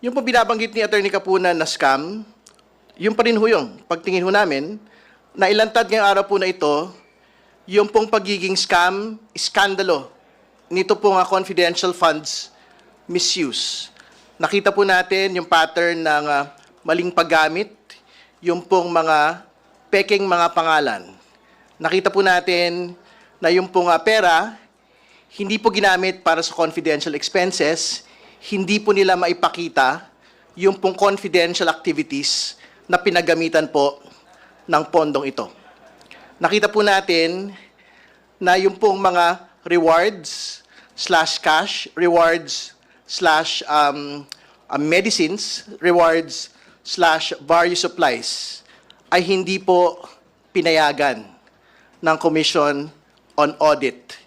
Yung po binabanggit ni Attorney Kapunan na scam, yung pa rin ho yung pagtingin ho namin, na ilantad ngayong araw po na ito, yung pong pagiging scam, iskandalo, nito pong confidential funds misuse. Nakita po natin yung pattern ng maling paggamit, yung pong mga peking mga pangalan. Nakita po natin na yung pong pera, hindi po ginamit para sa confidential expenses, hindi po nila maipakita yung pong confidential activities na pinagamitan po ng pondong ito. Nakita po natin na yung pong mga rewards slash cash, rewards slash medicines, rewards slash various supplies ay hindi po pinayagan ng Commission on Audit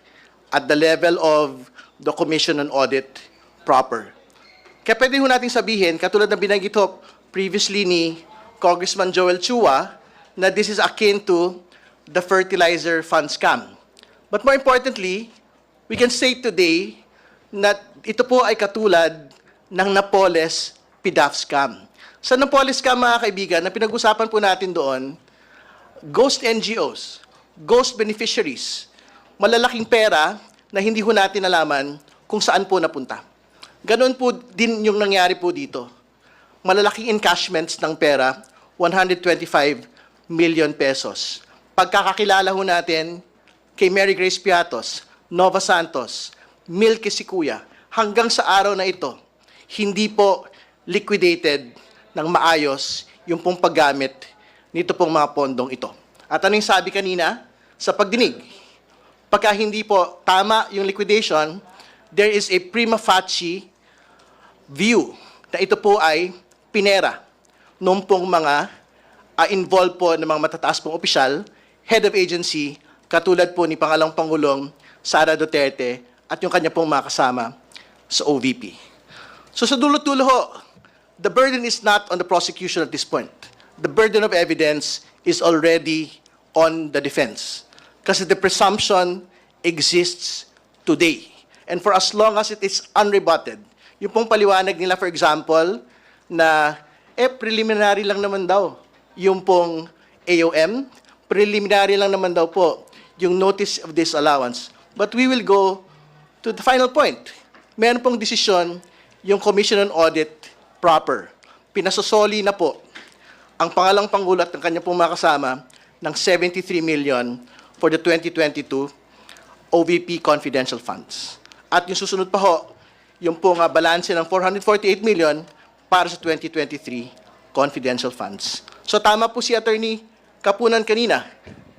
at the level of the Commission on Audit proper. Kaya pwede ho natin sabihin, katulad ng binanggit ho previously ni Congressman Joel Chua, na this is akin to the fertilizer fund scam. But more importantly, we can say today na ito po ay katulad ng Napoles PDAF scam. Sa Napoles scam, mga kaibigan, na pinag-usapan po natin doon, ghost NGOs, ghost beneficiaries, malalaking pera na hindi ho natin nalaman kung saan po napunta. Ganon po din yung nangyari po dito. Malalaking encashments ng pera, 125 million pesos. Pagkakakilala ho natin kay Mary Grace Piatos, Nova Santos, Milky Sikuya, hanggang sa araw na ito, hindi po liquidated ng maayos yung pong paggamit nito pong mga pondong ito. At ano yung sabi kanina sa pagdinig? Pagka hindi po tama yung liquidation, there is a prima facie view na ito po ay pinera nung pong mga involved po ng mga matataas pong opisyal, head of agency, katulad po ni Pangalawang Pangulong Sara Duterte at yung kanya pong mga kasama sa OVP. So sa dulo-dulo ho, the burden is not on the prosecution at this point. The burden of evidence is already on the defense. Kasi the presumption exists today. And for as long as it is unrebutted, yung pong paliwanag nila, for example, na preliminary lang naman daw yung pong AOM, preliminary lang naman daw po yung notice of disallowance. But we will go to the final point. Meron pong desisyon yung Commission on Audit proper. Pinasosoli na po ang Pangalawang Pangulo at ang kanya pong mga kasama ng 73 million for the 2022 OVP confidential funds. At yung susunod pa ho, yung pong balanse ng 448 million para sa 2023 confidential funds. So tama po si Attorney Kapunan kanina.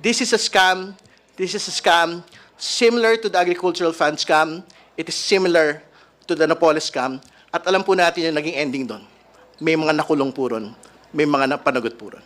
This is a scam. This is a scam similar to the agricultural fund scam. It is similar to the Napoles scam. At alam po natin yung naging ending doon. May mga nakulong po ron. May mga napanagot po ron.